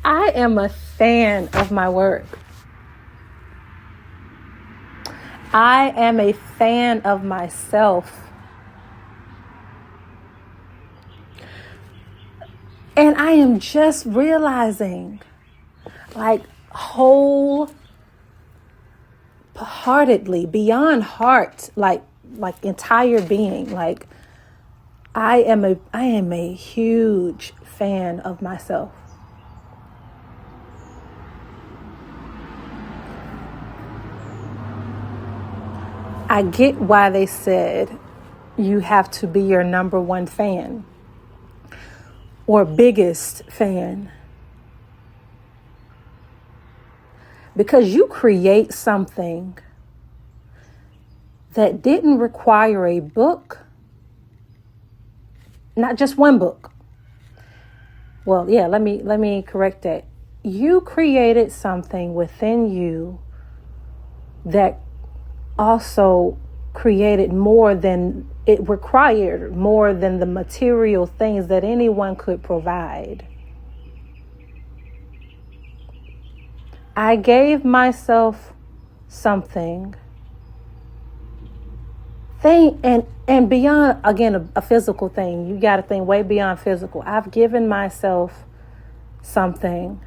I am a fan of my work. I am a fan of myself. And I am just realizing, like, wholeheartedly, beyond heart, like entire being, like, I am a huge fan of myself. I get why they said you have to be your number one fan or biggest fan. Because you create something that didn't require a book, not just one book. Well, yeah, let me correct that. You created something within you that also created more than it required, more than the material things that anyone could provide. I gave myself something. And beyond, again, a physical thing. You got to think way beyond physical. I've given myself something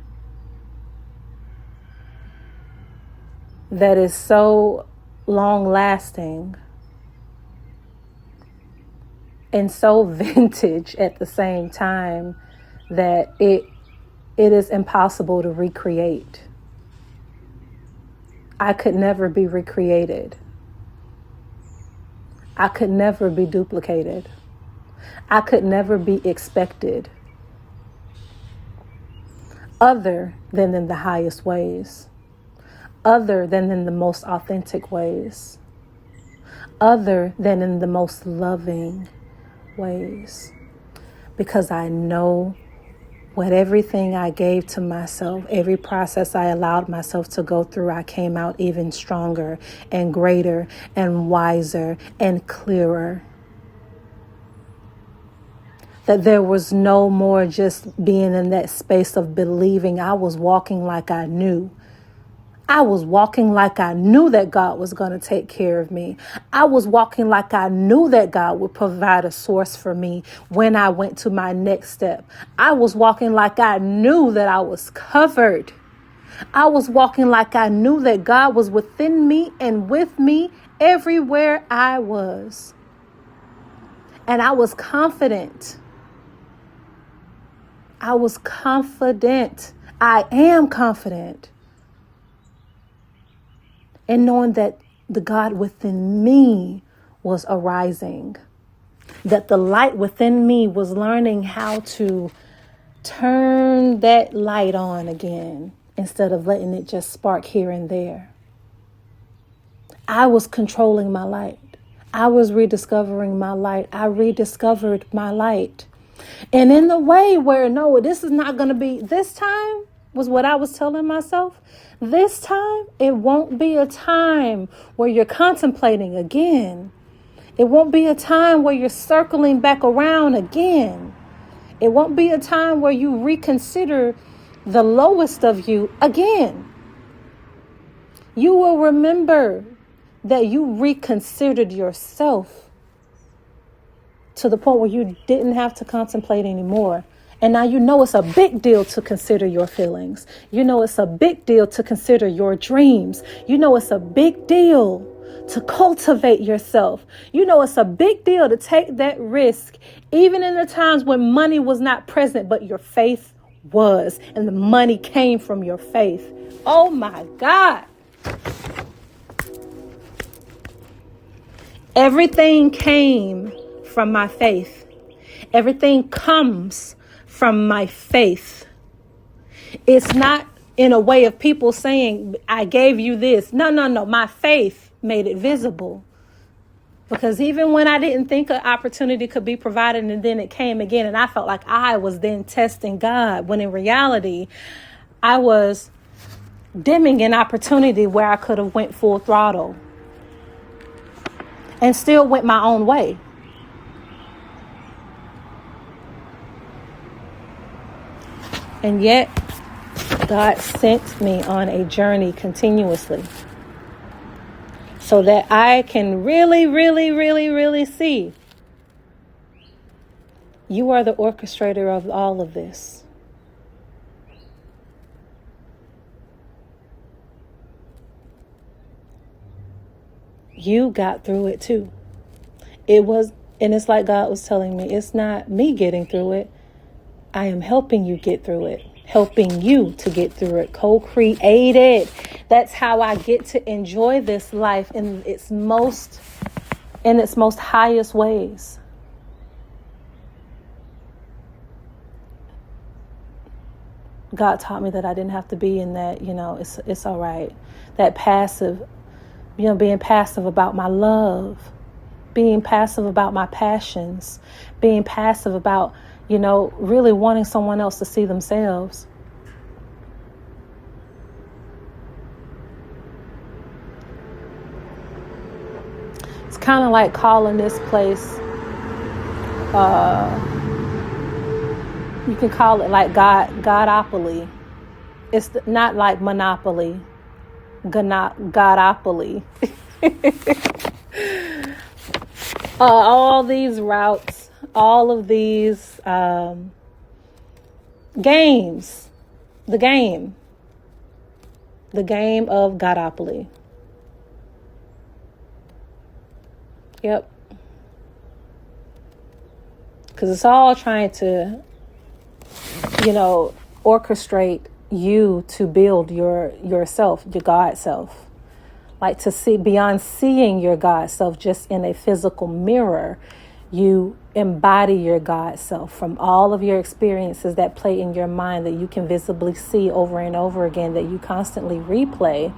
that is so long lasting and so vintage at the same time that it is impossible to recreate. I could never be recreated. I could never be duplicated. I could never be expected other than in the highest ways, other than in the most authentic ways, other than in the most loving ways. Because I know what everything I gave to myself, every process I allowed myself to go through, I came out even stronger and greater and wiser and clearer. That there was no more just being in that space of believing. I was walking like I knew. I was walking like I knew that God was going to take care of me. I was walking like I knew that God would provide a source for me when I went to my next step. I was walking like I knew that I was covered. I was walking like I knew that God was within me and with me everywhere I was. And I was confident. I was confident. I am confident. And knowing that the God within me was arising, that the light within me was learning how to turn that light on again instead of letting it just spark here and there. I was controlling my light. I was rediscovering my light. I rediscovered my light. And in the way where, no, this is not going to be, this time was what I was telling myself. This time, it won't be a time where you're contemplating again. It won't be a time where you're circling back around again. It won't be a time where you reconsider the lowest of you again. You will remember that you reconsidered yourself to the point where you didn't have to contemplate anymore. And now you know it's a big deal to consider your feelings. You know it's a big deal to consider your dreams. You know it's a big deal to cultivate yourself. You know it's a big deal to take that risk, even in the times when money was not present, but your faith was, and the money came from your faith. Oh my God. Everything came from my faith. Everything comes from my faith. It's not in a way of people saying, I gave you this. No. My faith made it visible. Because even when I didn't think an opportunity could be provided, and then it came again, and I felt like I was then testing God, when in reality, I was dimming an opportunity where I could have went full throttle and still went my own way. And yet, God sent me on a journey continuously so that I can really, really, really, really see you are the orchestrator of all of this. You got through it too. And it's like God was telling me, it's not me getting through it. I am helping you get through it. Helping you to get through it. Co-created. That's how I get to enjoy this life in its most highest ways. God taught me that I didn't have to be in that, it's all right. That passive, being passive about my love, being passive about my passions, being passive about, really wanting someone else to see themselves. It's kind of like calling this place, you can call it like Godopoly. It's not like Monopoly. Godopoly. All these routes, all of these games. The game of Godopoly. Yep. Because it's all trying to, orchestrate you to build yourself, your God self. Like to see beyond seeing your God self just in a physical mirror, you embody your God self from all of your experiences that play in your mind that you can visibly see over and over again, that you constantly replay.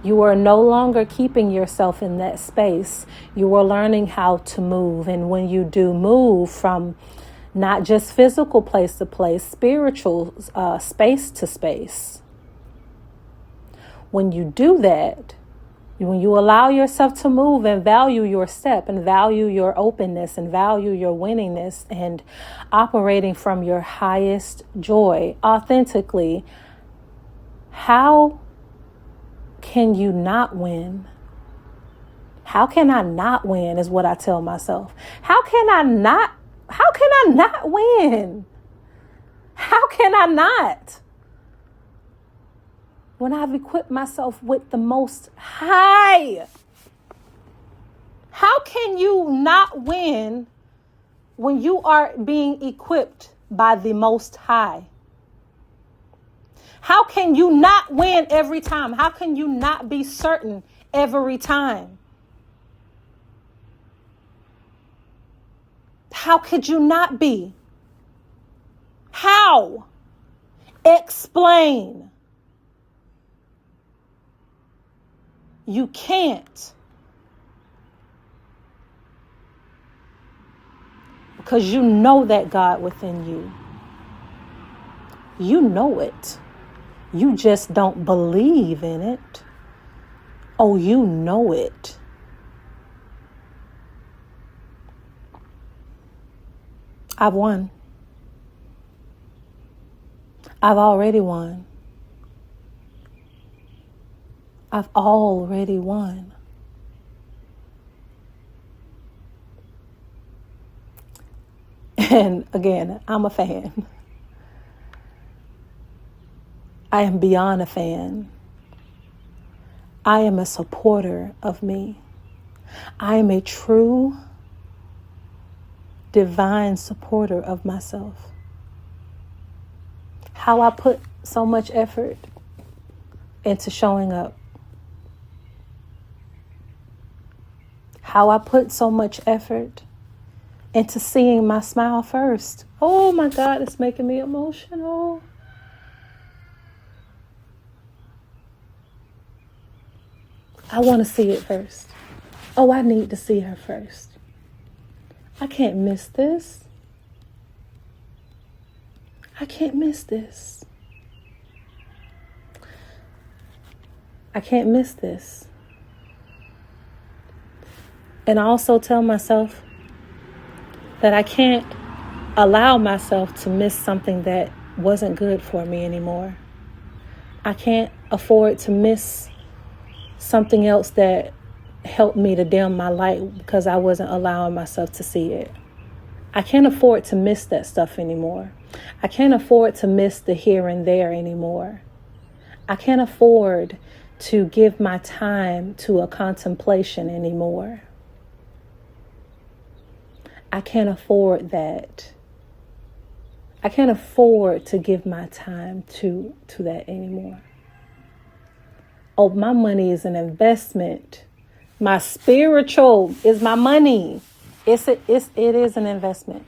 You are no longer keeping yourself in that space. You are learning how to move. And when you do move from not just physical place to place, spiritual space to space, when you do that, when you allow yourself to move and value your step and value your openness and value your winningness and operating from your highest joy authentically, how can you not win? How can I not win is what I tell myself. How can I not win? How can I not? When I've equipped myself with the Most High. How can you not win when you are being equipped by the Most High? How can you not win every time? How can you not be certain every time? How could you not be? How? Explain. You can't. Because you know that God within you. You know it. You just don't believe in it. Oh, you know it. I've won. I've already won. I've already won. And again, I'm a fan. I am beyond a fan. I am a supporter of me. I am a true, divine supporter of myself. How I put so much effort into showing up. How I put so much effort into seeing my smile first. Oh my God, it's making me emotional. I want to see it first. Oh, I need to see her first. I can't miss this. I can't miss this. I can't miss this. And I also tell myself that I can't allow myself to miss something that wasn't good for me anymore. I can't afford to miss something else that helped me to dim my light because I wasn't allowing myself to see it. I can't afford to miss that stuff anymore. I can't afford to miss the here and there anymore. I can't afford to give my time to a contemplation anymore. I can't afford that. I can't afford to give my time to that anymore. Oh, my money is an investment. My spiritual is my money. It is an investment.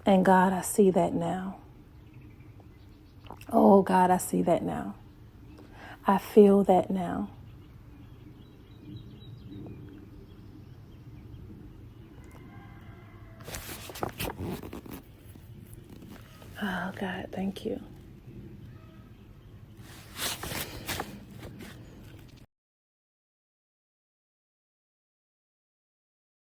And God, I see that now. Oh, God, I see that now. I feel that now. Oh, God, thank you.